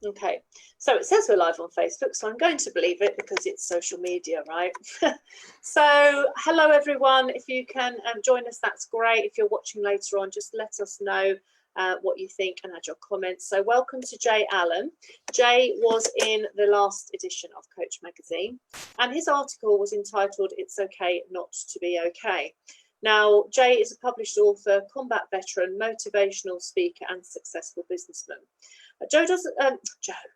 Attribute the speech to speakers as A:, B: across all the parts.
A: Okay, so it says we're live on Facebook, so I'm going to believe it because it's social media, right? So hello everyone. If you can join us, that's great. If you're watching later on, just let us know what you think and add your comments. So welcome to Jay Allen. Jay was in the last edition of Coach magazine, and his article was entitled "It's Okay Not to Be Okay." Now, Jay is a published author, combat veteran, motivational speaker, and successful businessman.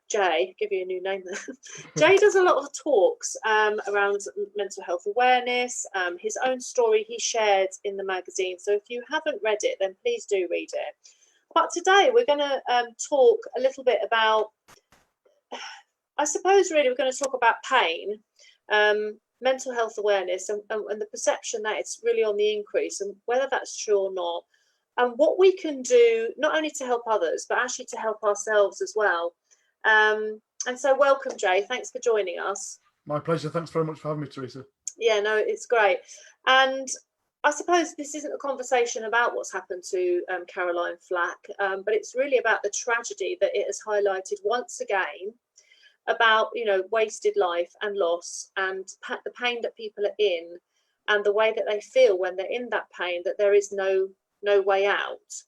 A: Jay, give you a new name there. Jay does a lot of talks around mental health awareness, his own story he shared in the magazine. So if you haven't read it, then please do read it. But today we're going to talk a little bit about, I suppose really we're going to talk about pain, mental health awareness and the perception that it's really on the increase and whether that's true or not. And what we can do, not only to help others, but actually to help ourselves as well. And so welcome, Jay. Thanks for joining us.
B: My pleasure. Thanks very much for having me, Teresa.
A: Yeah, no, it's great. And I suppose this isn't a conversation about what's happened to Caroline Flack, but it's really about the tragedy that it has highlighted once again about, you know, wasted life and loss and the pain that people are in and the way that they feel when they're in that pain, that there is no way out.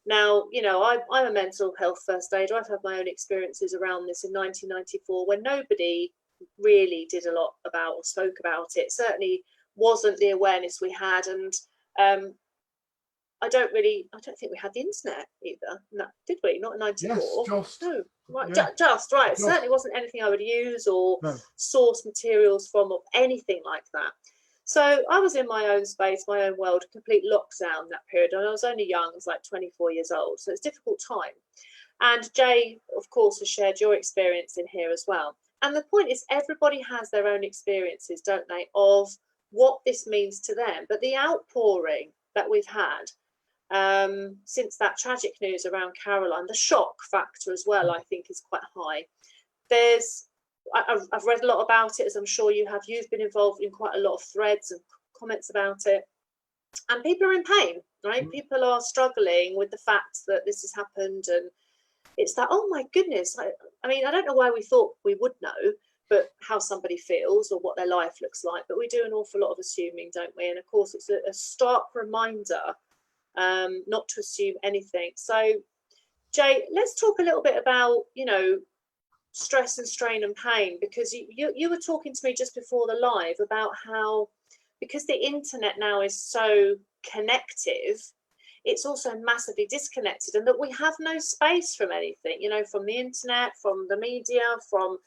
A: Now, you know, I'm a mental health first aider. I've had my own experiences around this in 1994 when nobody really did a lot about or spoke about it. Certainly wasn't the awareness we had, and I don't think we had the internet either. No, did we? Not in 94.
B: Yes, just.
A: No, right,
B: Yeah.
A: just right. It
B: Just.
A: certainly wasn't anything I would use or
B: No.
A: source materials from or anything like that. So I was in my own space, my own world, complete lockdown that period. And I was only young, I was like 24 years old. So it's a difficult time. And Jay, of course, has shared your experience in here as well. And the point is, everybody has their own experiences, don't they, of what this means to them. But the outpouring that we've had since that tragic news around Caroline, the shock factor as well, I think is quite high. I've read a lot about it, as I'm sure you have. You've been involved in quite a lot of threads and comments about it. And people are in pain, right? People are struggling with the fact that this has happened. And it's that, oh my goodness. I mean, I don't know why we thought we would know, but how somebody feels or what their life looks like. But we do an awful lot of assuming, don't we? And of course, it's a stark reminder not to assume anything. So, Jay, let's talk a little bit about, you know, stress and strain and pain, because you were talking to me just before the live about how, because the internet now is so connective, it's also massively disconnected, and that we have no space from anything, you know, from the internet, from the media, from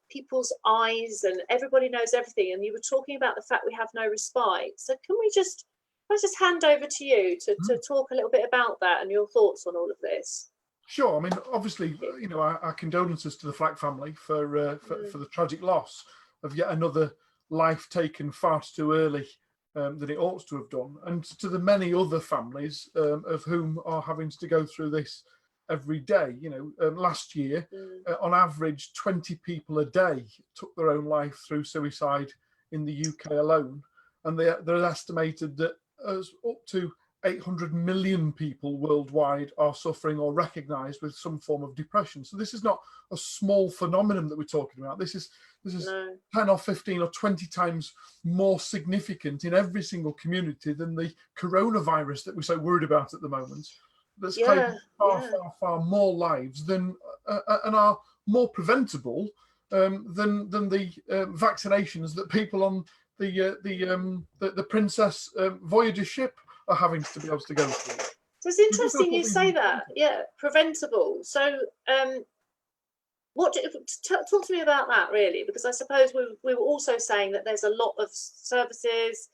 A: people's eyes, and everybody knows everything. And you were talking about the fact we have no respite. So can I just hand over to you to talk a little bit about that and your thoughts on all of this?
B: Sure. I mean, obviously, you know, our condolences to the Flack family for the tragic loss of yet another life taken far too early than it ought to have done, and to the many other families of whom are having to go through this every day. You know, last year, on average, 20 people a day took their own life through suicide in the UK alone, and they're estimated that up to 800 million people worldwide are suffering or recognised with some form of depression. So this is not a small phenomenon that we're talking about. This is 10 or 15 or 20 times more significant in every single community than the coronavirus that we're so worried about at the moment. That's claiming far more lives than and are more preventable than the vaccinations that people on the Princess Voyager ship are having to be able to go through.
A: So it's interesting you say that. Yeah, preventable. So talk to me about that, really, because I suppose we were also saying that there's a lot of services,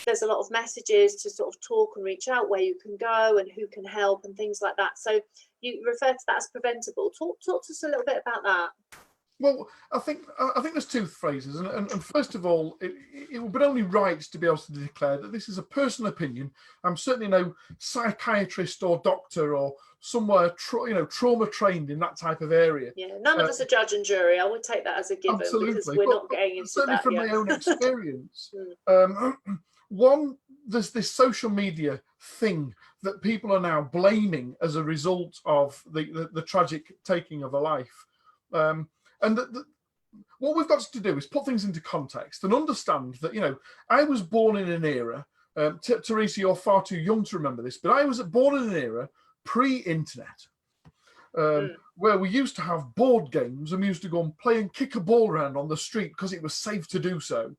A: there's a lot of messages to sort of talk and reach out where you can go and who can help and things like that. So you refer to that as preventable. Talk to us a little bit about that.
B: Well, I think there's two phrases, and first of all, it would be only right to be able to declare that this is a personal opinion. I'm certainly no psychiatrist or doctor or somewhere trauma trained in that type of area.
A: Yeah, none of us are judge and jury. I would take that as a given, because we're not getting into
B: certainly
A: that
B: from
A: yet.
B: my own experience. One, there's this social media thing that people are now blaming as a result of the tragic taking of a life. And what we've got to do is put things into context and understand that, I was born in an era, Teresa, you're far too young to remember this, but I was born in an era pre-internet, where we used to have board games and we used to go and play and kick a ball around on the street because it was safe to do so.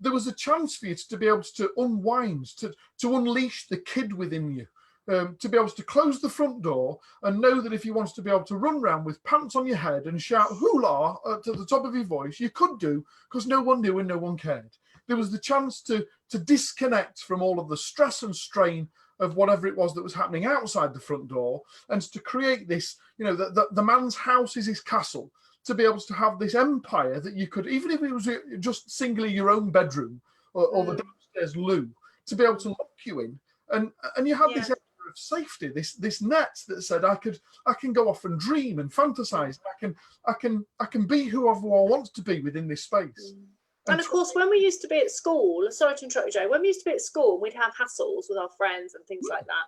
B: There was a chance for you to be able to unwind, to unleash the kid within you, to be able to close the front door and know that if you wanted to be able to run around with pants on your head and shout hoolah to the top of your voice, you could do, because no one knew and no one cared. There was the chance to disconnect from all of the stress and strain of whatever it was that was happening outside the front door, and to create this, the man's house is his castle, to be able to have this empire that you could, even if it was just singly your own bedroom or the downstairs loo, to be able to lock you in. And you had this area of safety, this net that said I can go off and dream and fantasize. I can be whoever I want to be within this space.
A: And of course, when we used to be at school, sorry to interrupt you, Joe, when we used to be at school, we'd have hassles with our friends and things like that.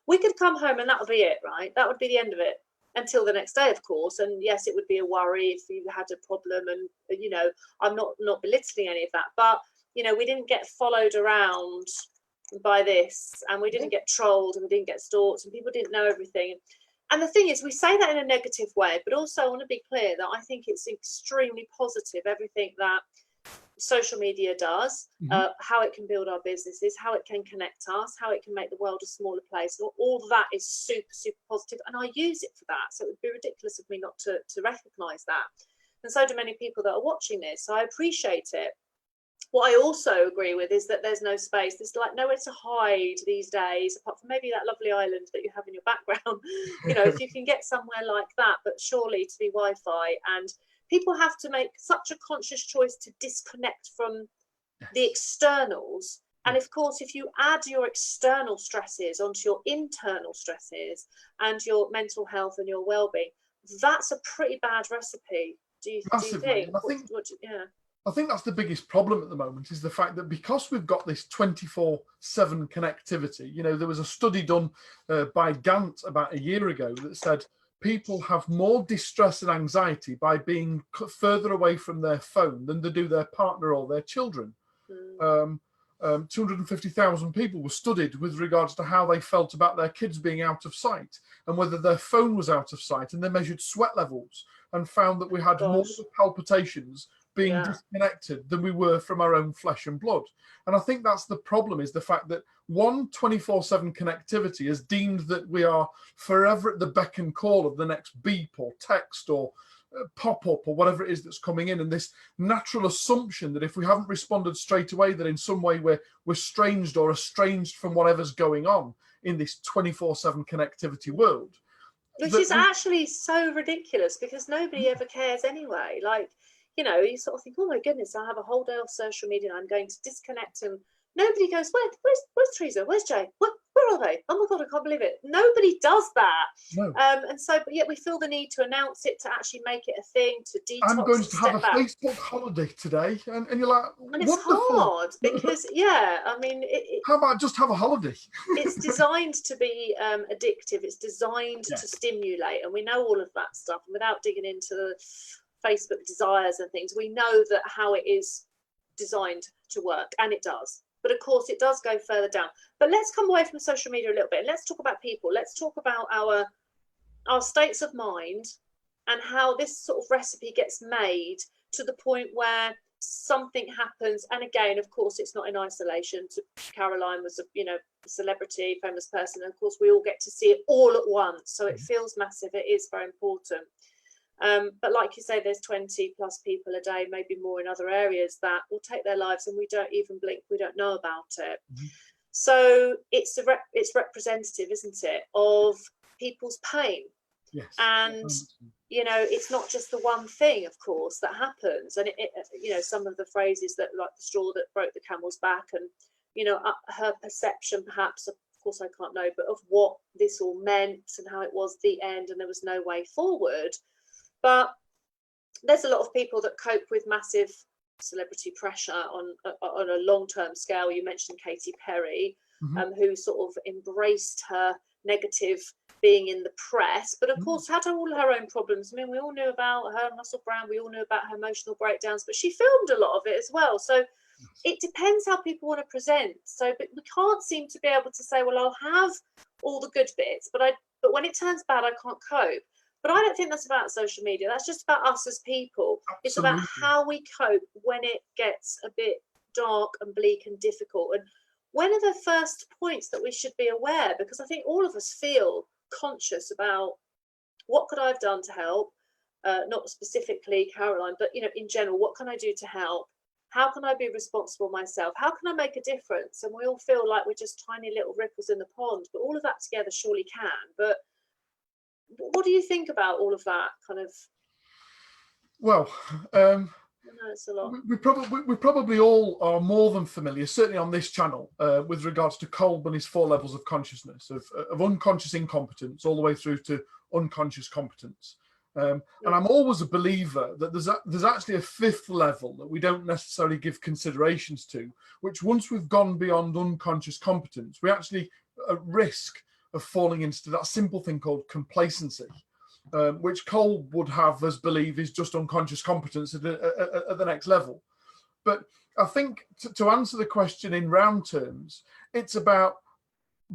A: We could come home and that would be it, right? That would be the end of it until the next day, of course. And yes, it would be a worry if you had a problem. And, I'm not belittling any of that. But, we didn't get followed around by this, and we didn't get trolled, and we didn't get stalked, and people didn't know everything. And the thing is, we say that in a negative way, but also I want to be clear that I think it's extremely positive, everything that social media does, how it can build our businesses, how it can connect us, how it can make the world a smaller place. All of that is super, super positive, and I use it for that. So it would be ridiculous of me not to recognise that. And so do many people that are watching this. So I appreciate it. What I also agree with is that there's no space. There's like nowhere to hide these days, apart from maybe that lovely island that you have in your background. If you can get somewhere like that, but surely to be Wi-Fi. And people have to make such a conscious choice to disconnect from the externals. And of course, if you add your external stresses onto your internal stresses and your mental health and your well-being, that's a pretty bad recipe. Do you think?
B: I think that's the biggest problem at the moment, is the fact that because we've got this 24/7 connectivity, there was a study done by Gant about a year ago that said people have more distress and anxiety by being further away from their phone than they do their partner or their children. 250,000 people were studied with regards to how they felt about their kids being out of sight and whether their phone was out of sight, and they measured sweat levels and found that we had more palpitations being disconnected than we were from our own flesh and blood. And I think that's the problem, is the fact that 24/7 connectivity is deemed that we are forever at the beck and call of the next beep or text or pop-up or whatever it is that's coming in, and this natural assumption that if we haven't responded straight away, that in some way we're estranged or estranged from whatever's going on in this 24/7 connectivity world.
A: Which is actually so ridiculous, because nobody ever cares anyway. Like, you sort of think, oh my goodness, I have a whole day off social media and I'm going to disconnect, and nobody goes, where's Teresa? Where's Jay? Where are they? Oh my God, I can't believe it. Nobody does that. No. And so, but yet we feel the need to announce it, to actually make it a thing, to detox.
B: I'm going to have a Facebook holiday today. And you're like,
A: and it's hard because,
B: how about just have a holiday?
A: It's designed to be addictive. It's designed to stimulate. And we know all of that stuff. And without digging into the Facebook desires and things, we know that how it is designed to work, and it does. But of course, it does go further down. But let's come away from social media a little bit. Let's talk about people. Let's talk about our states of mind and how this sort of recipe gets made to the point where something happens. And again, of course, it's not in isolation. Caroline was a celebrity, famous person. And of course, we all get to see it all at once. So it feels massive. It is very important. But like you say, there's 20 plus people a day, maybe more in other areas, that will take their lives and we don't even blink, we don't know about it. So it's representative, isn't it, of people's pain.
B: Yes.
A: And it's not just the one thing, of course, that happens. And some of the phrases that, like the straw that broke the camel's back, and her perception, perhaps, of course I can't know, but of what this all meant and how it was the end and there was no way forward. But there's a lot of people that cope with massive celebrity pressure on a long-term scale. You mentioned Katy Perry, who sort of embraced her negative being in the press, but of course had all her own problems. I mean, we all knew about her Russell Brand, we all knew about her emotional breakdowns, but she filmed a lot of it as well. So it depends how people want to present. So, but we can't seem to be able to say, well, I'll have all the good bits, but when it turns bad, I can't cope. But I don't think that's about social media. That's just about us as people.
B: Absolutely.
A: It's about how we cope when it gets a bit dark and bleak and difficult. And when are the first points that we should be aware? Because I think all of us feel conscious about what could I have done to help, not specifically Caroline, but in general, what can I do to help? How can I be responsible myself? How can I make a difference? And we all feel like we're just tiny little ripples in the pond, but all of that together surely can. But what do you think about all of that kind of?
B: Well,
A: it's a lot.
B: We probably all are more than familiar, certainly on this channel, with regards to Kolb and his 4 levels of consciousness, of unconscious incompetence all the way through to unconscious competence. And I'm always a believer that there's actually a 5th level that we don't necessarily give considerations to, which once we've gone beyond unconscious competence, we actually at risk of falling into that simple thing called complacency. Which Kolb would have us believe is just unconscious competence at the next level. But I think to answer the question in round terms, it's about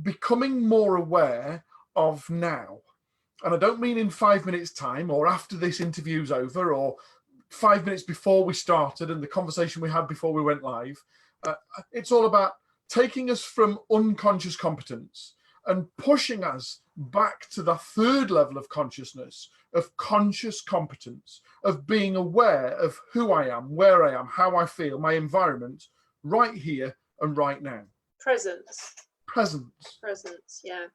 B: becoming more aware of now. And I don't mean in 5 minutes' time or after this interview's over or 5 minutes before we started and the conversation we had before we went live. It's all about taking us from unconscious competence and pushing us back to the 3rd level of consciousness, of conscious competence, of being aware of who I am, where I am, how I feel, my environment, right here and right now.
A: Presence, yeah.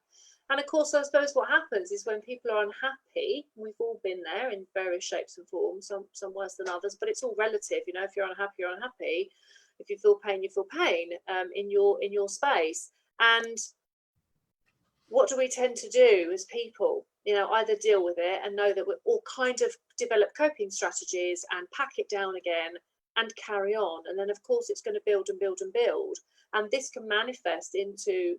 A: And of course, I suppose what happens is when people are unhappy, we've all been there in various shapes and forms, some worse than others, but it's all relative. If you're unhappy, you're unhappy. If you feel pain, you feel pain in your space. And what do we tend to do as people? Either deal with it and know that we're all kind of develop coping strategies and pack it down again and carry on. And then, of course, it's going to build and build and build. And this can manifest into,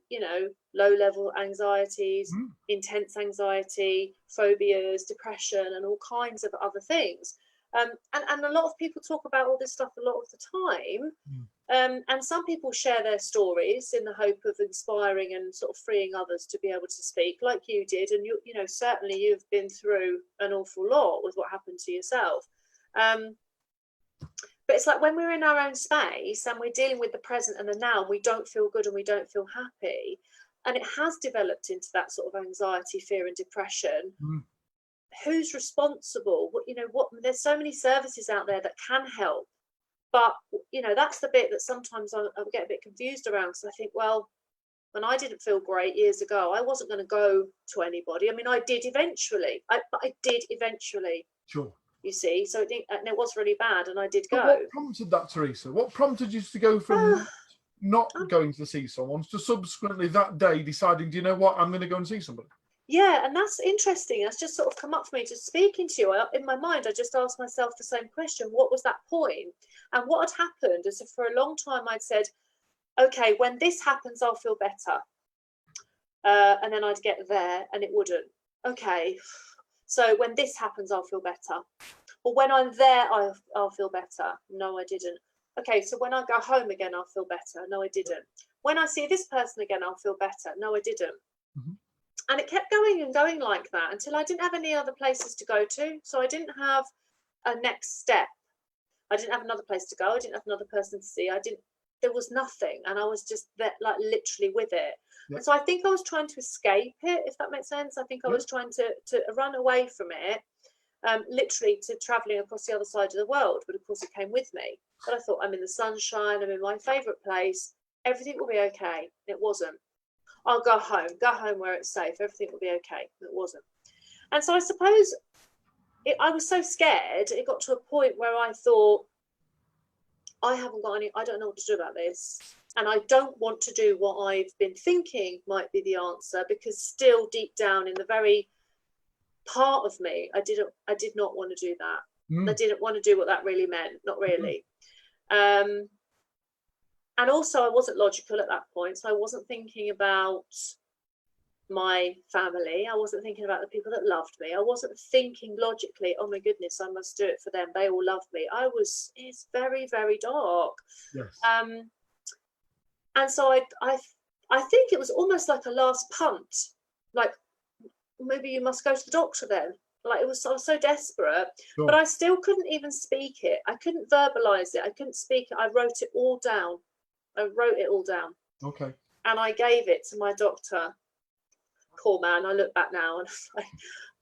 A: low-level anxieties, intense anxiety, phobias, depression, and all kinds of other things. And a lot of people talk about all this stuff a lot of the time. And some people share their stories in the hope of inspiring and sort of freeing others to be able to speak like you did. And certainly you've been through an awful lot with what happened to yourself. But it's like when we're in our own space and we're dealing with the present and the now, we don't feel good and we don't feel happy. And it has developed into that sort of anxiety, fear and depression. Who's responsible? There's so many services out there that can help. But, that's the bit that sometimes I get a bit confused around, because I think, well, when I didn't feel great years ago, I wasn't going to go to anybody. I mean, I did eventually. I did eventually.
B: Sure.
A: You see, so it was really bad, and I did go.
B: What prompted that, Teresa? What prompted you to go from not going to see someone to subsequently that day deciding, do you know what, I'm going to go and see somebody?
A: Yeah, and that's interesting. That's just sort of come up for me just speaking to you. In my mind, I just asked myself the same question. What was that point? And what had happened is for a long time I'd said, okay, when this happens, I'll feel better. And then I'd get there and it wouldn't. Okay, so when this happens, I'll feel better. Or when I'm there, I'll feel better. No, I didn't. Okay, so when I go home again, I'll feel better. No, I didn't. When I see this person again, I'll feel better. No, I didn't. And it kept going and going like that until I didn't have any other places to go to. So I didn't have a next step. I didn't have another place to go. I didn't have another person to see. There was nothing. And I was just there, like literally with it. Yep. And so I think I was trying to escape it, if that makes sense. I think I was trying to run away from it, literally to traveling across the other side of the world. But of course it came with me. But I thought, I'm in the sunshine. I'm in my favorite place. Everything will be okay. It wasn't. I'll go home where it's safe. Everything will be okay. It wasn't. And so I suppose I was so scared. It got to a point where I thought, I don't know what to do about this. And I don't want to do what I've been thinking might be the answer, because still deep down in the very part of me, I did not want to do that. I didn't want to do what that really meant. Not really. And also I wasn't logical at that point. So I wasn't thinking about my family. I wasn't thinking about the people that loved me. I wasn't thinking logically, oh my goodness, I must do it for them. They all love me. It's very, very dark.
B: Yes.
A: And so I think it was almost like a last punt. Like, maybe you must go to the doctor then. Like, I was so desperate,
B: Sure.
A: but I still couldn't even speak it. I couldn't verbalize it. I couldn't speak it. I wrote it all down.
B: Okay.
A: And I gave it to my doctor. Poor man. I look back now and I,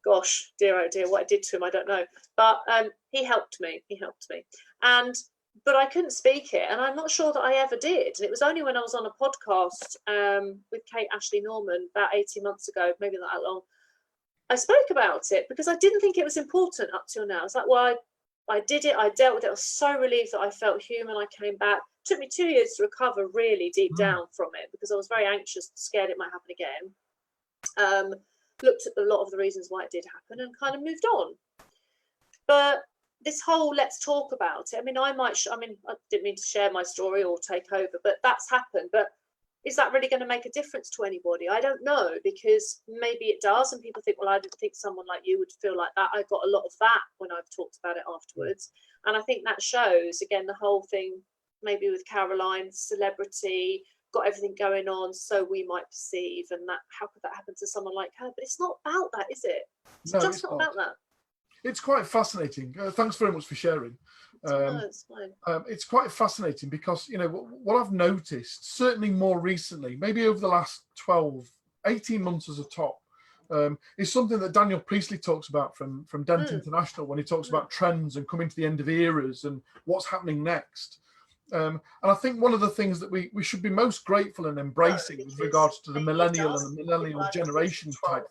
A: gosh, dear, oh dear, what I did to him, I don't know. But he helped me. But I couldn't speak it, and I'm not sure that I ever did. And it was only when I was on a podcast with Kate Ashley Norman about 18 months ago, maybe not that long, I spoke about it, because I didn't think it was important up till now. It's like, well, I did it, I dealt with it, I was so relieved that I felt human. I came back. It took me 2 years to recover really deep down from it, because I was very anxious, scared it might happen again. Looked at a lot of the reasons why it did happen and kind of moved on. But this whole let's talk about it, I mean, I didn't mean to share my story or take over, but that's happened. But is that really going to make a difference to anybody? I don't know, because maybe it does, and people think, well, I didn't think someone like you would feel like that. I got a lot of that when I've talked about it afterwards. And I think that shows, again, the whole thing, maybe with Caroline, celebrity, got everything going on, so we might perceive, and that, how could that happen to someone like her? But it's not about that, is it? It's just not about that.
B: It's quite fascinating. Thanks very much for sharing.
A: No, it's fine.
B: It's quite fascinating because, you know, what I've noticed, certainly more recently, maybe over the last 18 months as a top, is something that Daniel Priestley talks about from Dent International, when he talks about trends and coming to the end of eras and what's happening next. And I think one of the things that we should be most grateful and embracing with regards to the millennial and the millennial generation type,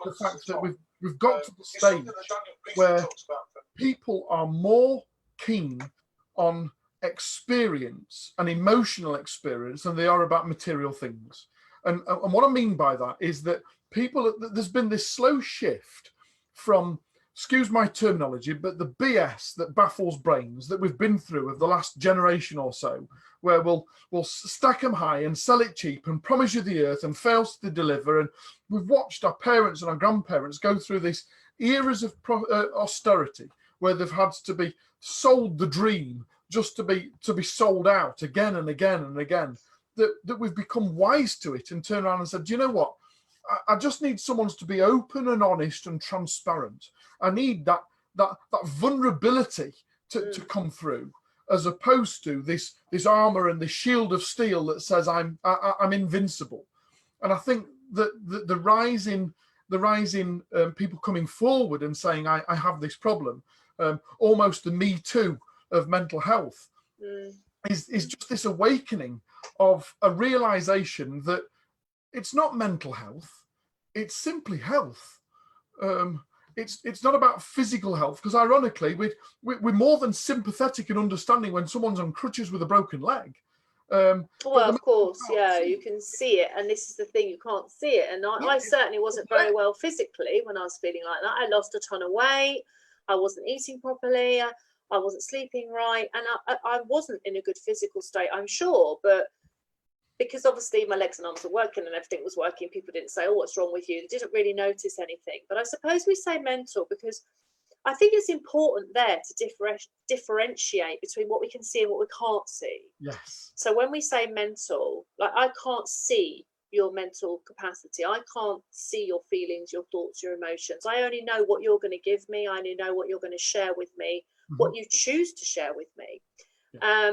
B: the fact that we've got to the stage where people are more keen on experience and emotional experience than they are about material things. And what I mean by that is that there's been this slow shift from, excuse my terminology, but the BS that baffles brains that we've been through of the last generation or so, where we'll stack them high and sell it cheap and promise you the earth and fails to deliver. And we've watched our parents and our grandparents go through these eras of austerity, where they've had to be sold the dream just to be sold out again and again and again, that we've become wise to it and turned around and said, do you know what? I just need someone to be open and honest and transparent. I need that vulnerability to come through, as opposed to this armor and this shield of steel that says I'm invincible. And I think that the rise in people coming forward and saying I have this problem, almost the Me Too of mental health, is just this awakening of a realization that it's not mental health, it's simply health. It's not about physical health, because ironically we're more than sympathetic and understanding when someone's on crutches with a broken leg.
A: Well, of course, yeah, you can see it, and this is the thing, you can't see it. And I certainly wasn't very well physically when I was feeling like that. I lost a ton of weight, I wasn't eating properly, I wasn't sleeping right, and I wasn't in a good physical state, I'm sure. But because obviously my legs and arms were working and everything was working, people didn't say, oh, what's wrong with you? They didn't really notice anything. But I suppose we say mental because I think it's important there to differentiate between what we can see and what we can't see.
B: Yes.
A: So when we say mental, like, I can't see your mental capacity. I can't see your feelings, your thoughts, your emotions. I only know what you're going to give me. I only know what you're going to share with me, what you choose to share with me. Yeah.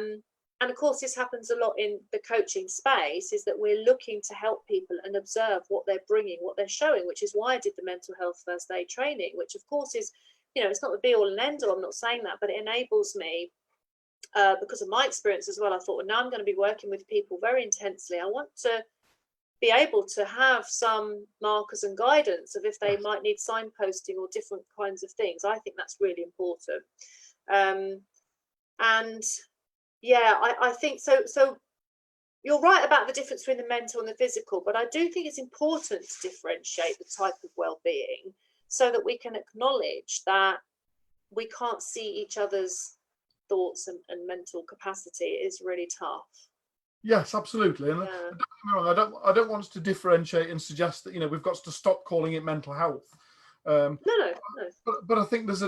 A: And of course, this happens a lot in the coaching space, is that we're looking to help people and observe what they're bringing, what they're showing, which is why I did the mental health first aid training, which of course is, you know, it's not the be all and end all. I'm not saying that, but it enables me, because of my experience as well. I thought, well, now I'm going to be working with people very intensely. I want to be able to have some markers and guidance of if they might need signposting or different kinds of things. I think that's really important. And yeah, I think so. So you're right about the difference between the mental and the physical, but I do think it's important to differentiate the type of well-being so that we can acknowledge that we can't see each other's thoughts and mental capacity. It is really tough.
B: Yes, absolutely. And
A: Yeah.
B: don't get me wrong, I don't want us to differentiate and suggest that, we've got to stop calling it mental health.
A: No.
B: But I think there's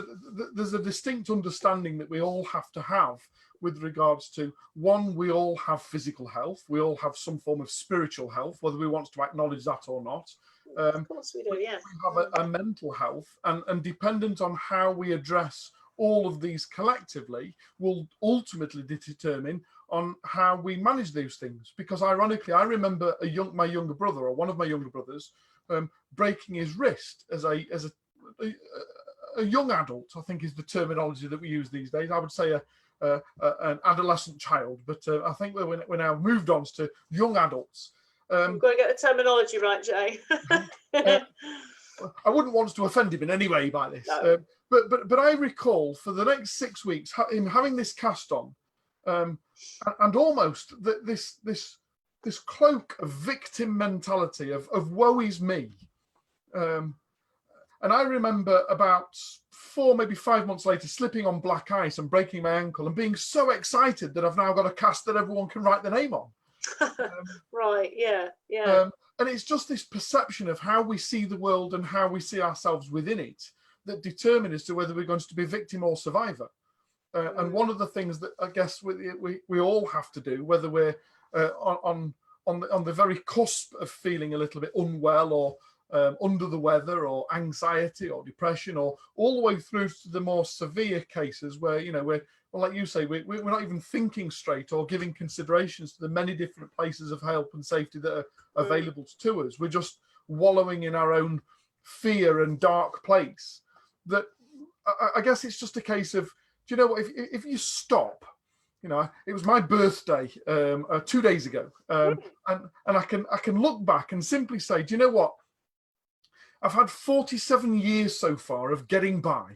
B: a distinct understanding that we all have to have with regards to, one, we all have physical health, we all have some form of spiritual health, whether we want to acknowledge that or not.
A: Of course we do, yeah.
B: We have a mental health, and dependent on how we address all of these collectively will ultimately determine on how we manage those things. Because ironically, I remember my younger brother, or one of my younger brothers, breaking his wrist as a young adult, I think is the terminology that we use these days. I would say an adolescent child, but I think we're now moved on to young adults.
A: You've got to get the terminology right, Jay.
B: I wouldn't want to offend him in any way by this,
A: No.
B: but I recall for the next 6 weeks him having this cast on, and almost this cloak of victim mentality of woe is me. And I remember about 4, maybe 5 months later, slipping on black ice and breaking my ankle and being so excited that I've now got a cast that everyone can write their name on.
A: Right, yeah.
B: And it's just this perception of how we see the world and how we see ourselves within it that determine as to whether we're going to be victim or survivor. And one of the things that I guess we all have to do, whether we're on the very cusp of feeling a little bit unwell or under the weather or anxiety or depression, or all the way through to the more severe cases where, we're, well, like you say, we're not even thinking straight or giving considerations to the many different places of help and safety that are available to us. We're just wallowing in our own fear and dark place. That I guess it's just a case of, do you know what, if you stop, it was my birthday 2 days ago, and I can look back and simply say, do you know what? I've had 47 years so far of getting by.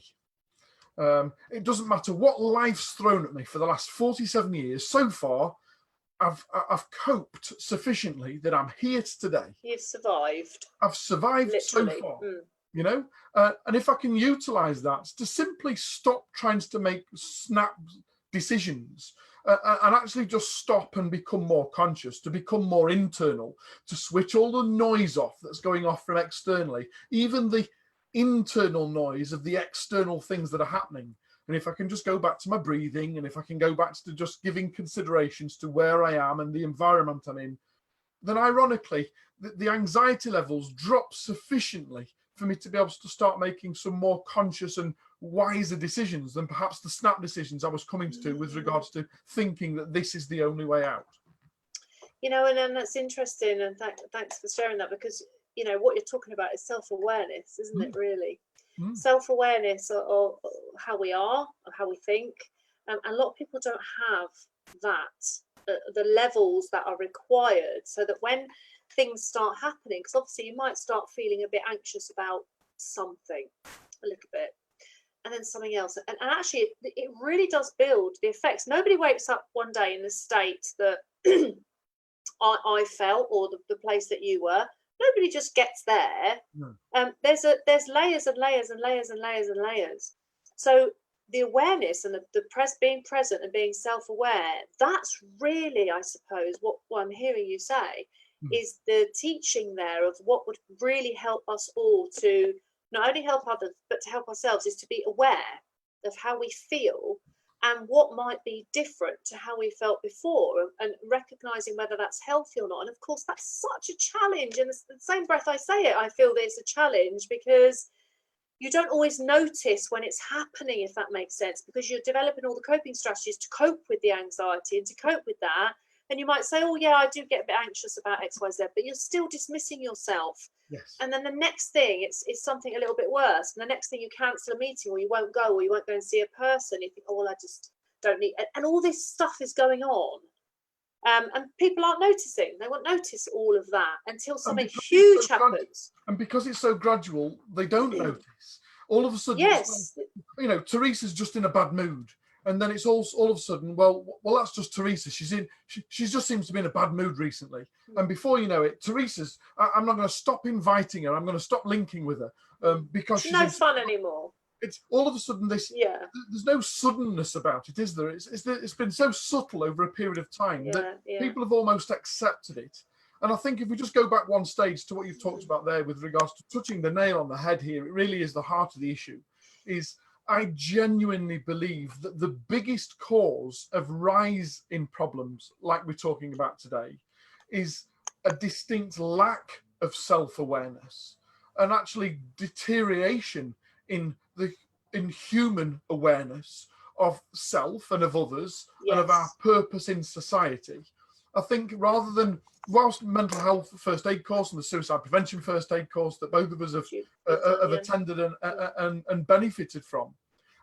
B: It doesn't matter what life's thrown at me for the last 47 years. So far, I've coped sufficiently that I'm here today.
A: You've survived.
B: I've survived
A: literally.
B: So far. And if I can utilize that to simply stop trying to make snap decisions and actually just stop and become more conscious, to become more internal, to switch all the noise off that's going off from externally, even the internal noise of the external things that are happening. And if I can just go back to my breathing, and if I can go back to just giving considerations to where I am and the environment I'm in, then ironically, the anxiety levels drop sufficiently for me to be able to start making some more conscious and wiser decisions than perhaps the snap decisions I was coming to with regards to thinking that this is the only way out.
A: And then that's interesting, and thanks for sharing that, because what you're talking about is self-awareness, isn't it, really? Self-awareness of how we are, of how we think. A lot of people don't have that, the levels that are required, so that when things start happening, because obviously you might start feeling a bit anxious about something, a little bit, and then something else, and actually it really does build the effects. Nobody wakes up one day in the state that I felt, or the place that you were. Nobody just gets there. No. There's layers and layers and layers and layers and layers. So the awareness and the being present and being self-aware, that's really, I suppose, what I'm hearing you say is the teaching there of what would really help us all to not only help others, but to help ourselves, is to be aware of how we feel and what might be different to how we felt before, and recognizing whether that's healthy or not. And of course, that's such a challenge. In the same breath I say it, I feel that it's a challenge, because you don't always notice when it's happening, if that makes sense, because you're developing all the coping strategies to cope with the anxiety and to cope with that. And you might say, oh yeah, I do get a bit anxious about X, Y, Z, but you're still dismissing yourself.
B: Yes.
A: And then the next thing, it's something a little bit worse. And the next thing, you cancel a meeting, or you won't go, or you won't go and see a person. You think, oh, well, I just don't need, and all this stuff is going on. And people aren't noticing. They won't notice all of that until something huge happens.
B: And because it's so gradual, they don't notice. All of a sudden,
A: yes,
B: like, Teresa's just in a bad mood. And then it's all of a sudden, well, that's just Teresa. She just seems to be in a bad mood recently. And before you know it, I'm not going to stop inviting her. I'm going to stop linking with her because she's
A: no fun anymore.
B: it's all of a sudden this.
A: Yeah.
B: There's no suddenness about it, is there? It's been so subtle over a period of time that people have almost accepted it. And I think if we just go back one stage to what you've talked about there with regards to touching the nail on the head here, it really is the heart of the issue. Is I genuinely believe that the biggest cause of rise in problems like we're talking about today is a distinct lack of self-awareness and actually deterioration in human awareness of self and of others and of our purpose in society. I think rather than, whilst mental health first aid course and the suicide prevention first aid course that both of us have attended and benefited from,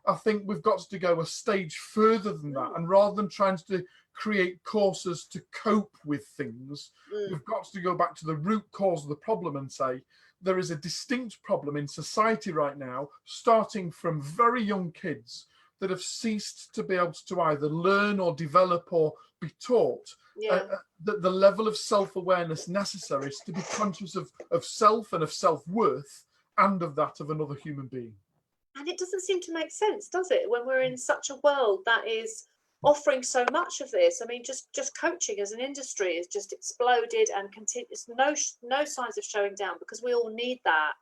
B: I think we've got to go a stage further than that. And rather than trying to create courses to cope with things, we've got to go back to the root cause of the problem and say, there is a distinct problem in society right now, starting from very young kids that have ceased to be able to either learn or develop or be taught the level of self-awareness necessary to be conscious of self and of self-worth and of that of another human being.
A: And it doesn't seem to make sense, does it, when we're in such a world that is offering so much of this? I mean, just coaching as an industry has just exploded and continues. No signs of showing down, because we all need that,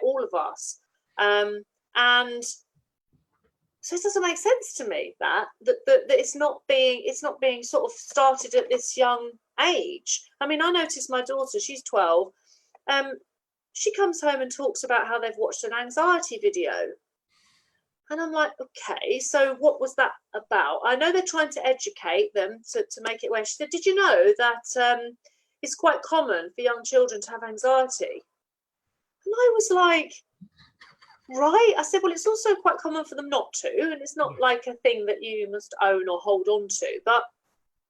A: all of us. And so it doesn't make sense to me that it's not being sort of started at this young age. I mean, I noticed my daughter, she's 12. She comes home and talks about how they've watched an anxiety video. And I'm like, okay, so what was that about? I know they're trying to educate them to make it aware. She said, did you know that it's quite common for young children to have anxiety? And I was like, right. I said, well, it's also quite common for them not to. And it's not like a thing that you must own or hold on to. But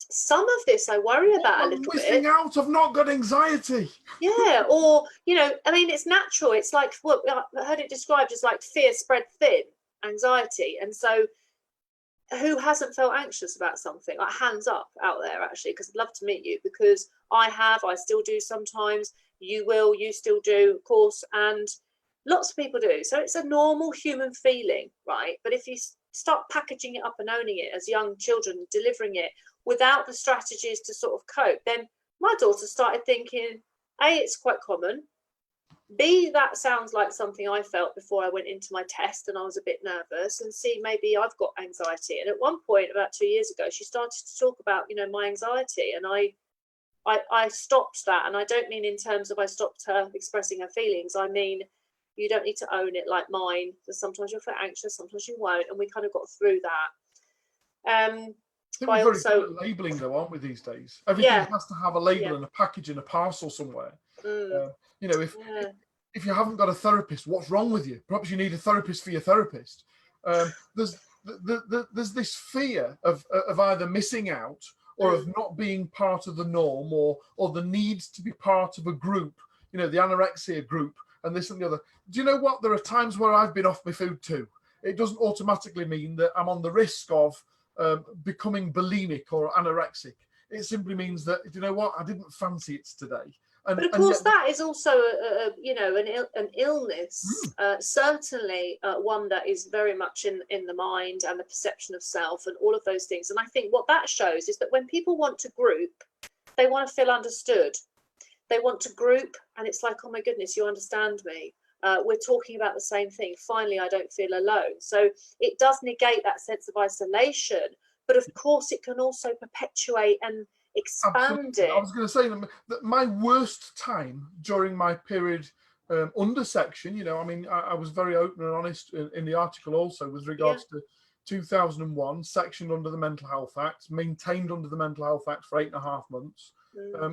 A: some of this I worry about a little bit.
B: Missing out. I've not got anxiety.
A: Yeah, or, I mean, it's natural. It's like, what I heard it described as like fear spread thin. Anxiety. And so who hasn't felt anxious about something? Like, hands up out there, actually, because I'd love to meet you, because I still do sometimes. You still do, of course, and lots of people do. So it's a normal human feeling, right? But if you start packaging it up and owning it as young children, delivering it without the strategies to sort of cope, then my daughter started thinking, A, it's quite common. B, that sounds like something I felt before I went into my test and I was a bit nervous. And C, maybe I've got anxiety. And at one point, about 2 years ago, she started to talk about, my anxiety. And I stopped that. And I don't mean in terms of I stopped her expressing her feelings. I mean, you don't need to own it like mine. Because sometimes you'll feel anxious, sometimes you won't. And we kind of got through that.
B: I think we're very good at labelling, though, aren't we, these days? Everything has to have a label and a package and a parcel somewhere. If you haven't got a therapist, what's wrong with you? Perhaps you need a therapist for your therapist. There's this fear of either missing out or of not being part of the norm, or the need to be part of a group, the anorexia group and this and the other. Do you know what? There are times where I've been off my food too. It doesn't automatically mean that I'm on the risk of becoming bulimic or anorexic. It simply means that, do you know what? I didn't fancy it today.
A: But of course, that is also an illness, certainly one that is very much in the mind and the perception of self and all of those things. And I think what that shows is that when people want to group, they want to feel understood. They want to group, and it's like, oh my goodness, you understand me. We're talking about the same thing. Finally, I don't feel alone. So it does negate that sense of isolation. But of course, it can also perpetuate and expand it.
B: I was going to say that my worst time during my period under section, I was very open and honest in the article also with regards to 2001, sectioned under the Mental Health Act, maintained under the Mental Health Act for 8.5 months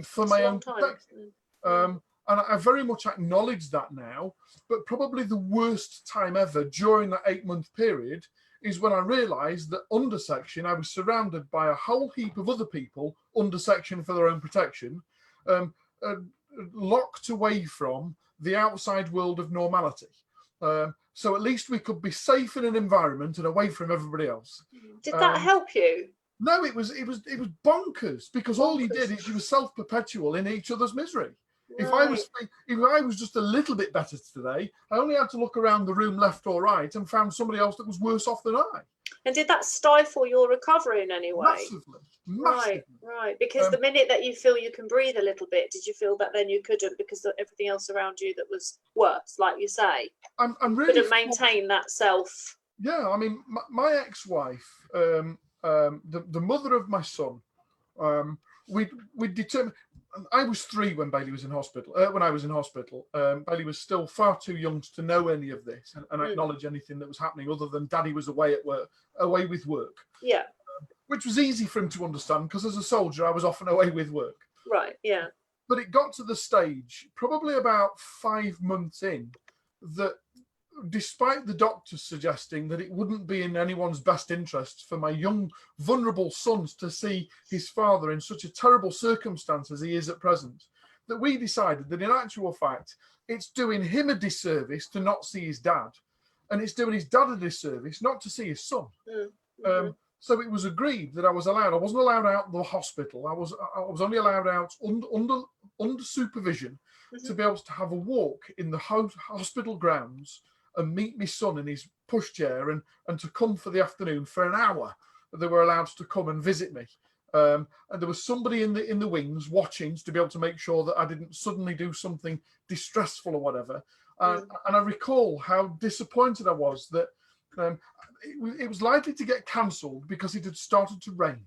B: for my own protection. And I very much acknowledge that now, but probably the worst time ever during that 8-month period is when I realised that under section, I was surrounded by a whole heap of other people under section for their own protection, locked away from the outside world of normality. So at least we could be safe in an environment and away from everybody else.
A: Did that help you?
B: No, it was bonkers, because all you did is you were self-perpetual in each other's misery.
A: Right.
B: If I was just a little bit better today, I only had to look around the room left or right and found somebody else that was worse off than I.
A: And did that stifle your recovery in any way?
B: Massively.
A: Right. Because the minute that you feel you can breathe a little bit, did you feel that then you couldn't because of everything else around you that was worse, like you say?
B: I'm really
A: couldn't maintain that self.
B: Yeah, I mean, my ex-wife, the mother of my son, we determined. I was 3 when Bailey was in hospital. When I was in hospital, Bailey was still far too young to know any of this and acknowledge anything that was happening, other than Daddy was away at work, away with work.
A: Yeah.
B: Which was easy for him to understand because as a soldier, I was often away with work.
A: Right. Yeah.
B: But it got to the stage, probably about 5 months in, that despite the doctors suggesting that it wouldn't be in anyone's best interest for my young, vulnerable sons to see his father in such a terrible circumstance as he is at present, that we decided that in actual fact, it's doing him a disservice to not see his dad, and it's doing his dad a disservice not to see his son. So it was agreed that I wasn't allowed out the hospital. I was only allowed out under supervision to be able to have a walk in the hospital grounds and meet my son in his pushchair and to come for the afternoon for an hour. They were allowed to come and visit me. And there was somebody in the wings watching to be able to make sure that I didn't suddenly do something distressful or whatever. And I recall how disappointed I was that it was likely to get cancelled because it had started to rain.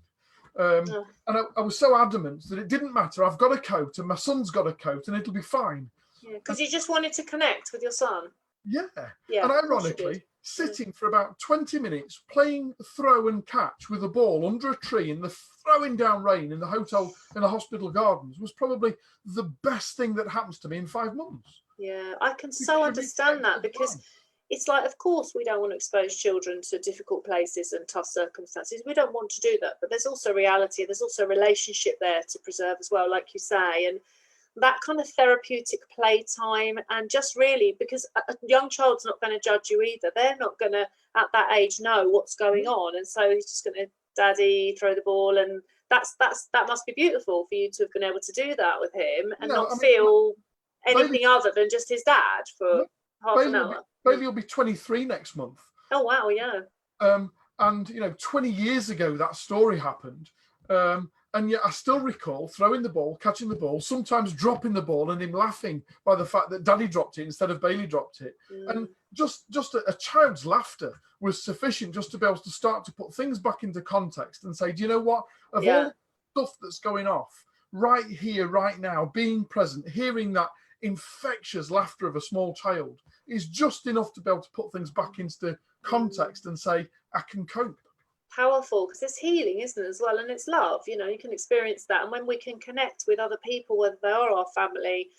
B: And I was so adamant that it didn't matter. I've got a coat and my son's got a coat and it'll be fine.
A: Yeah, because you just wanted to connect with your son.
B: Yeah. And ironically, sitting for about 20 minutes playing throw and catch with a ball under a tree in the throwing down rain in the hospital gardens was probably the best thing that happens to me in 5 months.
A: Yeah, I can so understand that, because it's like, of course, we don't want to expose children to difficult places and tough circumstances. We don't want to do that. But there's also reality. There's also a relationship there to preserve as well, like you say. And that kind of therapeutic playtime, and just really, because a young child's not going to judge you either. They're not going to, at that age, know what's going on. And so he's just going to, Daddy, throw the ball. And that must be beautiful for you to have been able to do that with him and feel anything other than just his dad for half an hour.
B: Bailey will be 23 next month.
A: Oh, wow, yeah.
B: And, 20 years ago, that story happened. And yet I still recall throwing the ball, catching the ball, sometimes dropping the ball and him laughing by the fact that Daddy dropped it instead of Bailey dropped it. And just a child's laughter was sufficient just to be able to start to put things back into context and say, do you know what? Of all the stuff that's going off right here, right now, being present, hearing that infectious laughter of a small child is just enough to be able to put things back into context and say, I can cope.
A: Powerful, because it's healing, isn't it, as well? And it's love, you can experience that. And when we can connect with other people, whether they are our family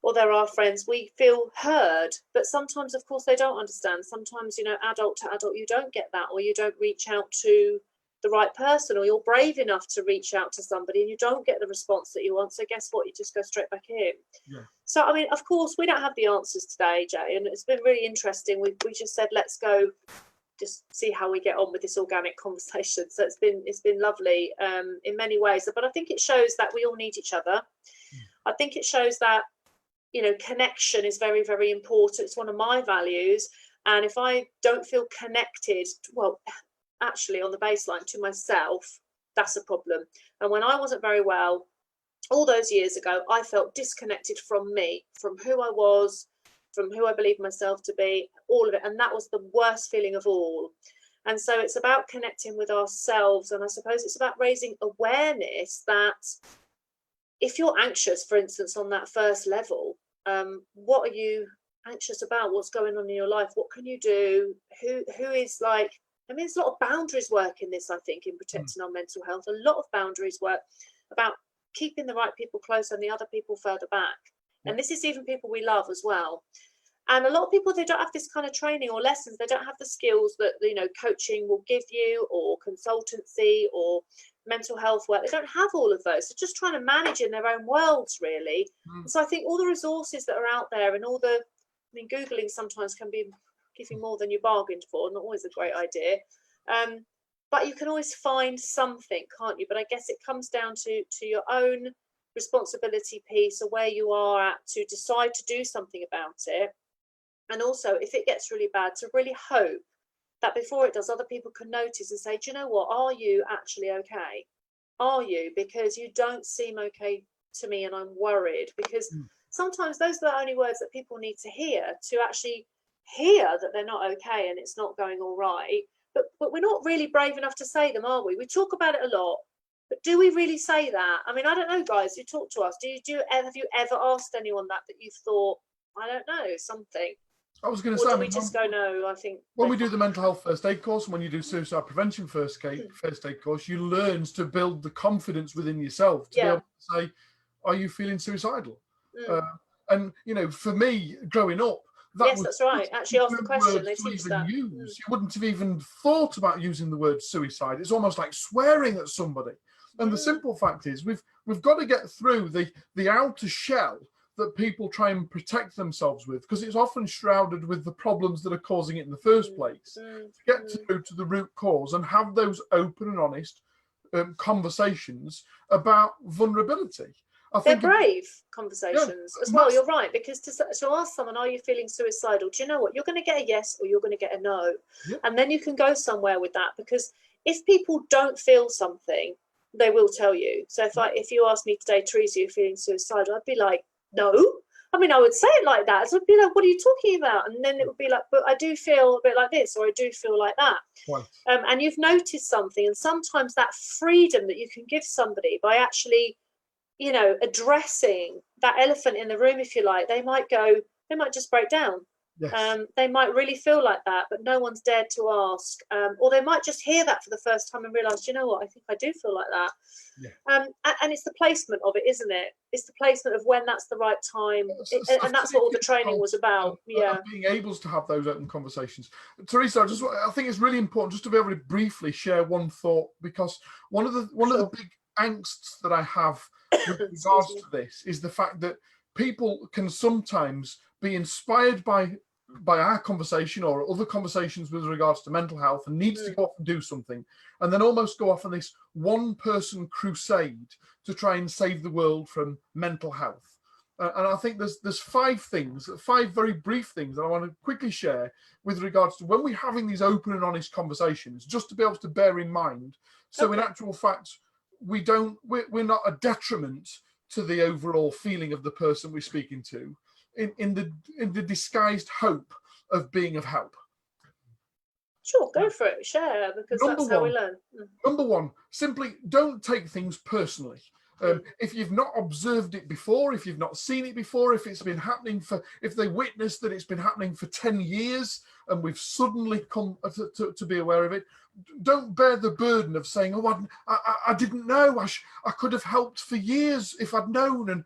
A: or they're our friends, we feel heard. But sometimes, of course, they don't understand. Sometimes, adult to adult, you don't get that, or you don't reach out to the right person, or you're brave enough to reach out to somebody and you don't get the response that you want. So guess what? You just go straight back in.
B: Yeah.
A: So, I mean, of course, we don't have the answers today, Jay, and it's been really interesting. We just said, let's go just see how we get on with this organic conversation. So it's been lovely in many ways. But I think it shows that we all need each other. I think it shows that, connection is very, very important. It's one of my values. And if I don't feel connected, well, actually on the baseline to myself, that's a problem. And when I wasn't very well, all those years ago, I felt disconnected from me, from who I was, from who I believed myself to be, all of it. And that was the worst feeling of all. And so it's about connecting with ourselves. And I suppose it's about raising awareness that if you're anxious, for instance, on that first level, what are you anxious about? What's going on in your life? What can you do? Who is like, there's a lot of boundaries work in this, I think, in protecting our mental health. A lot of boundaries work about keeping the right people close and the other people further back. And this is even people we love as well. And a lot of people, they don't have this kind of training or lessons. They don't have the skills that, coaching will give you, or consultancy or mental health work. They don't have all of those. They're just trying to manage in their own worlds, really. So I think all the resources that are out there and Googling sometimes can be giving more than you bargained for. Not always a great idea. But you can always find something, can't you? But I guess it comes down to your own responsibility piece, or where you are at to decide to do something about it. And also, if it gets really bad, to really hope that before it does, other people can notice and say, do you know what, are you actually okay? Are you? Because you don't seem okay to me, and I'm worried. Because sometimes those are the only words that people need to hear, to actually hear that they're not okay and it's not going all right. But we're not really brave enough to say them, are we? We talk about it a lot, but do we really say that? I mean, I don't know, guys. You talk to us. Have you ever asked anyone that you've thought, I don't know, something?
B: I was going to
A: Or
B: say,
A: do we just go, no, I think...
B: When we do the mental health first aid course, and when you do suicide prevention first aid course, you learn to build the confidence within yourself to be able to say, are you feeling suicidal? And, you know, for me, growing up,
A: yes, that's right. Actually ask the question. They teach that.
B: You wouldn't have even thought about using the word suicide. It's almost like swearing at somebody. And the simple fact is, we've got to get through the outer shell that people try and protect themselves with, because it's often shrouded with the problems that are causing it in the first place. To get through to the root cause and have those open and honest conversations about vulnerability.
A: They're brave conversations as well. You're right, because to ask someone, are you feeling suicidal? Do you know what? You're going to get a yes or you're going to get a no. And then you can go somewhere with that, because if people don't feel something, they will tell you. So if you ask me today, Teresa, you're feeling suicidal, I'd be like, no. I mean, I would say it like that. So I'd be like, what are you talking about? And then it would be like, but I do feel a bit like this, or I do feel like that.
B: Right.
A: And you've noticed something. And sometimes that freedom that you can give somebody by actually, you know, addressing that elephant in the room, if you like, they might just break down.
B: Yes.
A: They might really feel like that, but no one's dared to ask. Or they might just hear that for the first time and realise, you know what, I think I do feel like that.
B: Yeah.
A: And it's the placement of it, isn't it? It's the placement of when that's the right time. And that's what all the training was about.
B: Being able to have those open conversations. Teresa, I think it's really important just to be able to briefly share one thought, because one of the big angsts that I have with regards to this is the fact that people can sometimes be inspired by our conversation or other conversations with regards to mental health and needs to go off and do something, and then almost go off on this one-person crusade to try and save the world from mental health. And I think there's five very brief things that I want to quickly share with regards to when we're having these open and honest conversations, just to be able to bear in mind. So in actual fact, we're not a detriment to the overall feeling of the person we're speaking to, in the disguised hope of being of help.
A: Sure, go for it. Share, because that's how we learn.
B: Number one, simply don't take things personally. If you've not observed it before, if you've not seen it before, if it's been happening if they witness that it's been happening for 10 years and we've suddenly come to be aware of it, don't bear the burden of saying, oh, I didn't know, I could have helped for years if I'd known. And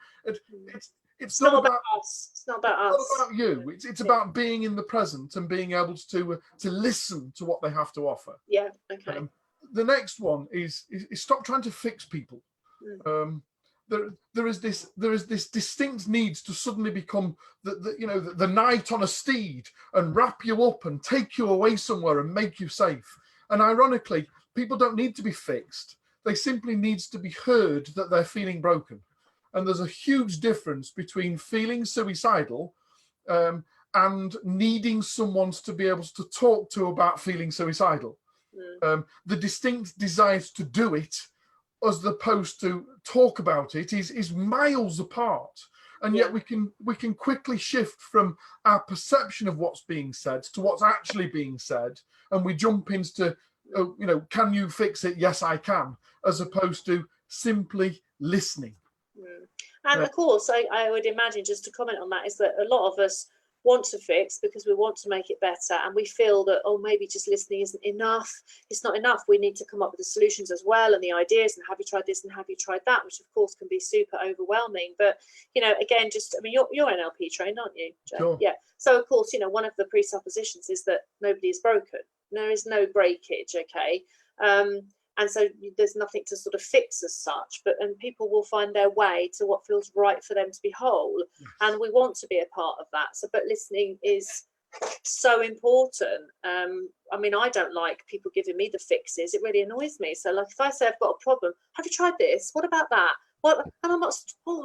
B: it's not about
A: us. It's not about us.
B: It's not about you. It's about being in the present and being able to listen to what they have to offer.
A: Yeah. Okay.
B: The next one is stop trying to fix people. There is this distinct need to suddenly become the knight on a steed and wrap you up and take you away somewhere and make you safe. And ironically, people don't need to be fixed. They simply need to be heard that they're feeling broken. And there's a huge difference between feeling suicidal and needing someone to be able to talk to about feeling suicidal. The distinct desires to do it as opposed to talk about it is miles apart. And yet we can quickly shift from our perception of what's being said to what's actually being said. And we jump into, can you fix it? Yes, I can, as opposed to simply listening.
A: And of course, I would imagine, just to comment on that, is that a lot of us want to fix because we want to make it better, and we feel that, oh, maybe just listening isn't enough. It's not enough. We need to come up with the solutions as well, and the ideas, and have you tried this and have you tried that, which of course can be super overwhelming. But again, you're NLP trained, aren't you, Joe?
B: Sure.
A: Yeah. So of course, one of the presuppositions is that nobody is broken. There is no breakage. Okay. And so there's nothing to sort of fix as such, and people will find their way to what feels right for them to be whole. Yes. And we want to be a part of that. But listening is so important. I mean, I don't like people giving me the fixes. It really annoys me. So like if I say I've got a problem, have you tried this? What about that? Well, and I'm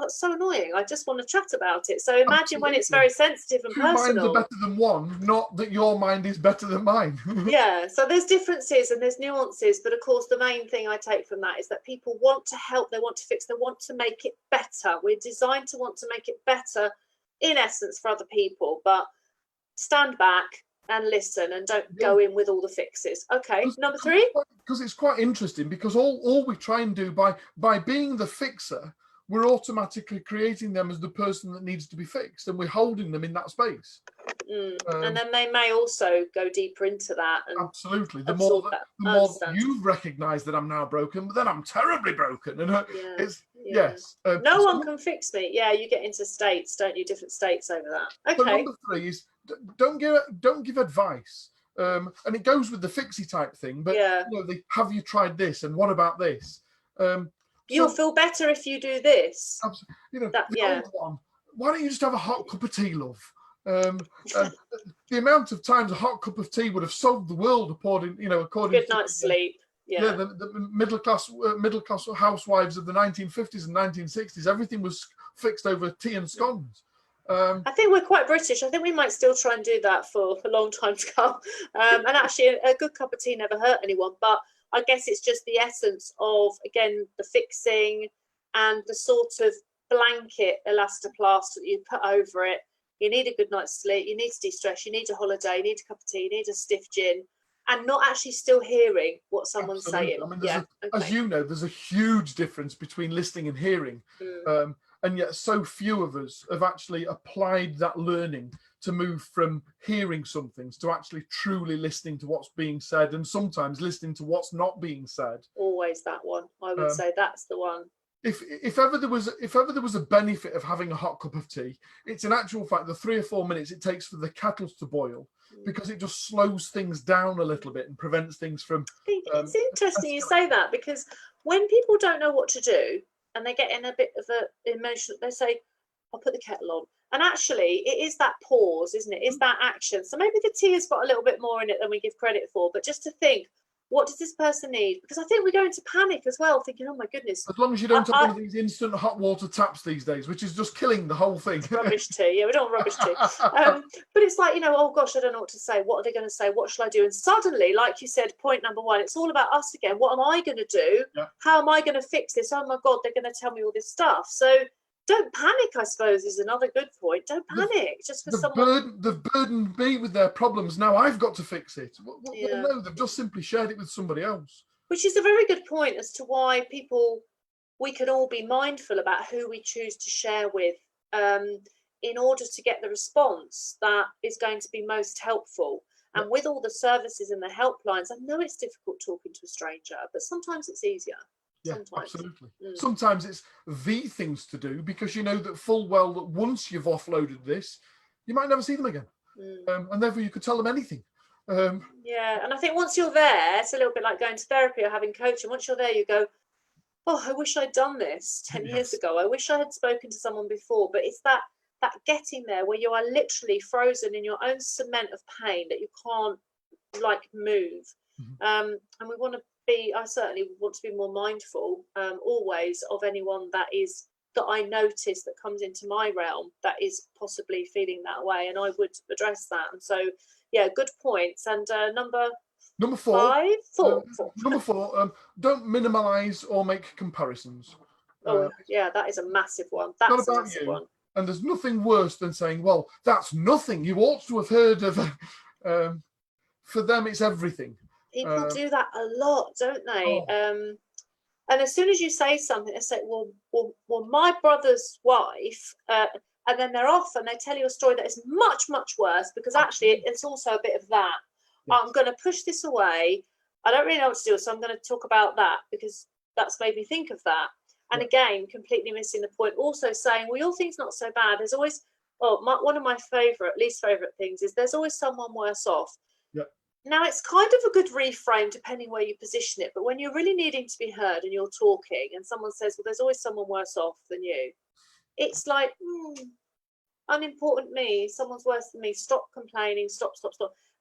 A: that's so annoying. I just want to chat about it. So imagine when it's
B: Absolutely.
A: very sensitive and
B: Two minds
A: personal.
B: are better than one, not that your mind is better than mine.
A: Yeah, so there's differences and there's nuances, but of course the main thing I take from that is that people want to help, they want to fix, they want to make it better. We're designed to want to make it better in essence for other people, but stand back and listen and don't go in with all the fixes. Okay, number 3.
B: Because it's quite interesting, because all we try and do by being the fixer, we're automatically creating them as the person that needs to be fixed, and we're holding them in that space.
A: And then they may also go deeper into that. And
B: absolutely. The more that you've recognised that I'm now broken, but then I'm terribly broken. And yes.
A: No one can fix me. Yeah, you get into states, don't you? Different states over that. Okay.
B: So number 3 is don't give advice. And it goes with the fixie type thing. But have you tried this? And what about this?
A: You'll feel better if you do this.
B: Old one. Why don't you just have a hot cup of tea, love? The amount of times a hot cup of tea would have solved the world, according
A: good night's sleep.
B: The middle class housewives of the 1950s and 1960s, everything was fixed over tea and scones.
A: I think we're quite British. I think we might still try and do that for a long time to come. And actually, a good cup of tea never hurt anyone. But I guess it's just the essence of, again, the fixing and the sort of blanket elastoplast that you put over it. You need a good night's sleep, you need to de-stress, you need a holiday, you need a cup of tea, you need a stiff gin, and not actually still hearing what someone's saying.
B: I mean, as you know, there's a huge difference between listening and hearing. And yet so few of us have actually applied that learning to move from hearing some things to actually truly listening to what's being said, and sometimes listening to what's not being said.
A: Always that one. I would say that's the one.
B: If ever there was a benefit of having a hot cup of tea, it's in actual fact the 3 or 4 minutes it takes for the kettles to boil, because it just slows things down a little bit and prevents things from.
A: It's interesting you say that, because when people don't know what to do and they get in a bit of an emotion, they say, "I'll put the kettle on," and actually it is that pause, isn't it? It's that action. So maybe the tea has got a little bit more in it than we give credit for, but just to think, what does this person need? Because I think we go into panic as well, thinking, "Oh my goodness!"
B: As long as you don't have one of these instant hot water taps these days, which is just killing the whole thing.
A: Rubbish tea, yeah, we don't want rubbish tea. But it's like, oh gosh, I don't know what to say. What are they going to say? What shall I do? And suddenly, like you said, point number 1, it's all about us again. What am I going to do? Yeah. How am I going to fix this? Oh my God, they're going to tell me all this stuff. So don't panic, I suppose, is another good point. Don't panic just for someone.
B: They've burdened me with their problems. Now I've got to fix it. Well, no, they've just simply shared it with somebody else.
A: Which is a very good point as to why we can all be mindful about who we choose to share with, in order to get the response that is going to be most helpful. And with all the services and the helplines, I know it's difficult talking to a stranger, but sometimes it's easier.
B: Yeah, absolutely. Sometimes it's the things to do, because you know that full well that once you've offloaded this, you might never see them again. And therefore you could tell them anything.
A: And I think once you're there, it's a little bit like going to therapy or having coaching. Once you're there, you go, "Oh, I wish I'd done this 10 years ago. I wish I had spoken to someone before." But it's that getting there where you are literally frozen in your own cement of pain that you can't move. And we want to I certainly want to be more mindful always of anyone that I notice that comes into my realm that is possibly feeling that way, and I would address that. And so, good points. And number 4.
B: Number 4, don't minimize or make comparisons.
A: That is a massive one. That's a massive one.
B: And there's nothing worse than saying, "Well, that's nothing. You ought to have heard of." For them, it's everything.
A: People do that a lot, don't they? And as soon as you say something, they say, well, my brother's wife," and then they're off and they tell you a story that is much, much worse, because actually it's also a bit of that. Yes. I'm going to push this away. I don't really know what to do, so I'm going to talk about that because that's made me think of that. And again, completely missing the point. Also saying, well, your thing's not so bad. There's always, one of my least favourite things is there's always someone worse off. Now, it's kind of a good reframe depending where you position it, but when you're really needing to be heard and you're talking and someone says, "Well, there's always someone worse off than you," it's like, unimportant me, someone's worse than me, stop complaining, stop.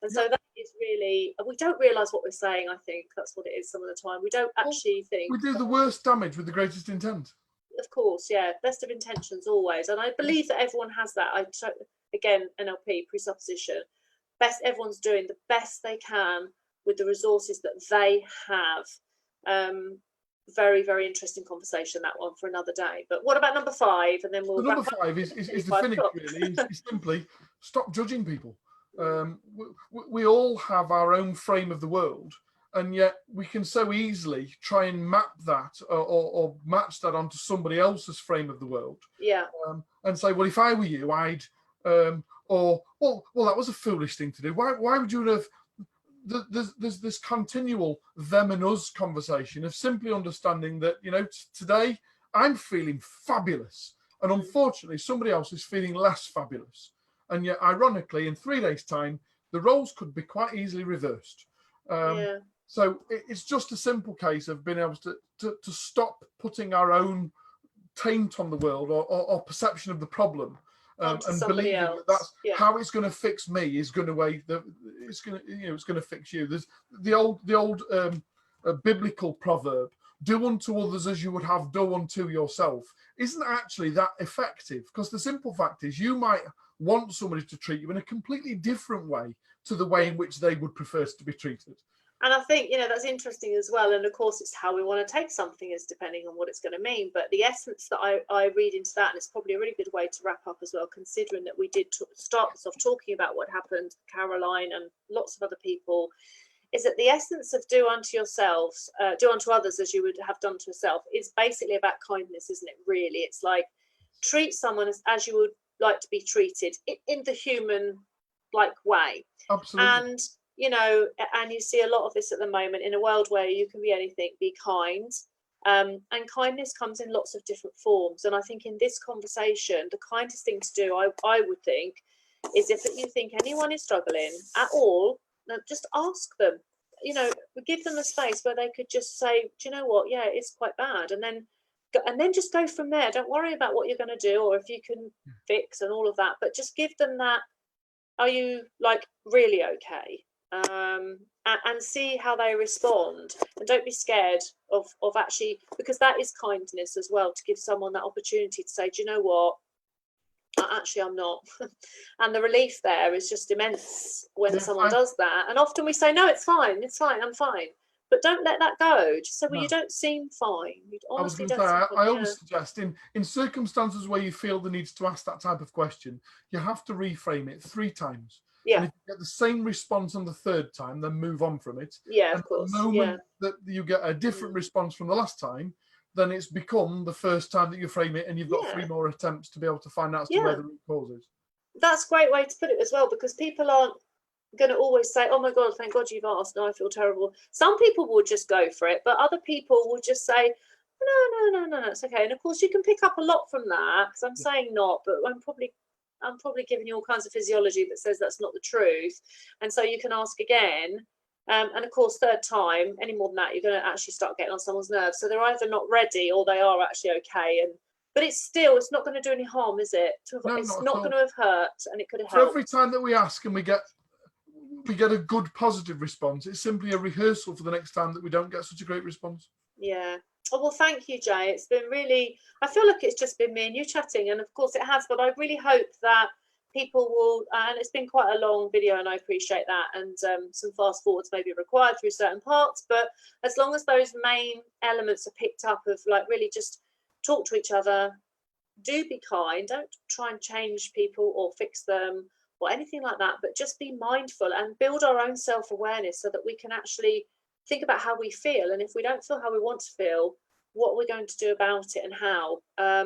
A: And so that is really, we don't realise what we're saying, I think. That's what it is some of the time. We don't actually think.
B: We do the worst damage with the greatest intent.
A: of course, yeah, best of intentions always, and I believe that everyone has that. Again, NLP presupposition. Everyone's doing the best they can with the resources that they have. Very, very interesting conversation, that one, for another day. But what about number 5? And then we'll
B: number 5 is the finish, really, is simply stop judging people. We all have our own frame of the world, and yet we can so easily try and map that or match that onto somebody else's frame of the world.
A: Yeah.
B: And say, well, if I were you, I'd, well, that was a foolish thing to do. Why would you have? There's this continual them and us conversation of simply understanding that, today I'm feeling fabulous, and unfortunately somebody else is feeling less fabulous, and yet ironically in 3 days' time the roles could be quite easily reversed. So it's just a simple case of being able to stop putting our own taint on the world or perception of the problem. And believing that's how it's going to fix me is going to it's going to fix you. There's the old biblical proverb, do unto others as you would have done unto yourself, isn't actually that effective, because the simple fact is you might want somebody to treat you in a completely different way to the way in which they would prefer to be treated.
A: And I think, that's interesting as well. And of course, it's how we want to take something is depending on what it's going to mean. But the essence that I read into that, and it's probably a really good way to wrap up as well, considering that we did start this off talking about what happened to Caroline and lots of other people, is that the essence of do unto others as you would have done to yourself is basically about kindness, isn't it? Really, it's like treat someone as you would like to be treated in the human way.
B: Absolutely.
A: And and you see a lot of this at the moment in a world where you can be anything, be kind. And kindness comes in lots of different forms. And I think in this conversation, the kindest thing to do, I would think, is if you think anyone is struggling at all, just ask them. Give them a space where they could just say, do you know what? Yeah, it's quite bad. And then just go from there. Don't worry about what you're going to do or if you can fix and all of that. But just give them that. Are you really okay? And see how they respond, and don't be scared of actually, because that is kindness as well, to give someone that opportunity to say, do you know what, actually I'm not. And the relief there is just immense when someone does that. And often we say, no, it's fine, I'm fine, but don't let that go. Just say, well, you don't seem fine. You honestly don't.
B: I always suggest in circumstances where you feel the need to ask that type of question, you have to reframe it 3 times.
A: Yeah.
B: And if you get the same response on the 3rd time, then move on from it.
A: Yeah,
B: and
A: of course.
B: The moment that you get a different response from the last time, then it's become the first time that you frame it, and you've got 3 more attempts to be able to find out as to where the root cause is.
A: That's a great way to put it as well, because people aren't going to always say, oh my God, thank God you've asked, now I feel terrible. Some people will just go for it, but other people will just say, no, it's okay. And of course you can pick up a lot from that, because I'm saying not, but I'm probably giving you all kinds of physiology that says that's not the truth. And so you can ask again. And of course, 3rd time, any more than that, you're going to actually start getting on someone's nerves. So they're either not ready or they are actually okay. But it's not going to do any harm, is it? It's not going to have hurt, and it could have helped.
B: Every time that we ask and we get a good positive response, it's simply a rehearsal for the next time that we don't get such a great response.
A: Yeah. Oh, well, thank you, Jay. It's been really, I feel like it's just been me and you chatting, and of course it has, but I really hope that people will, and it's been quite a long video and I appreciate that, and some fast forwards may be required through certain parts, but as long as those main elements are picked up of really just talk to each other, do be kind, don't try and change people or fix them or anything like that, but just be mindful and build our own self-awareness so that we can actually think about how we feel, and if we don't feel how we want to feel, what we're going to do about it and how,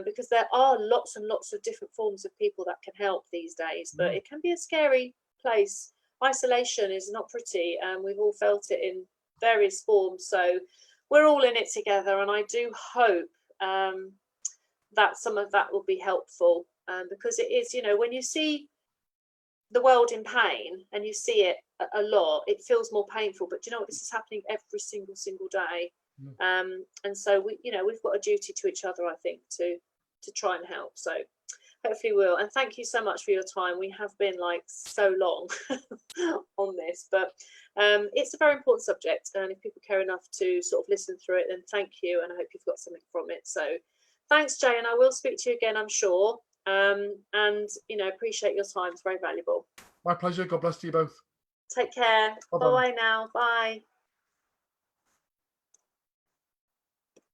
A: because there are lots and lots of different forms of people that can help these days, but it can be a scary place. Isolation is not pretty, and we've all felt it in various forms, so we're all in it together, and I do hope that some of that will be helpful, because it is, when you see the world in pain and you see it a lot, it feels more painful, but you know what, this is happening every single day. And so we've got a duty to each other, I think, to try and help. So hopefully we'll, and thank you so much for your time. We have been so long on this, but it's a very important subject, and if people care enough to sort of listen through it, then thank you, and I hope you've got something from it. So Thanks, Jay, and I will speak to you again, I'm sure. And appreciate your time. It's very valuable.
B: My pleasure. God bless to you both.
A: Take care.
B: Bye-bye.
A: Bye now. Bye.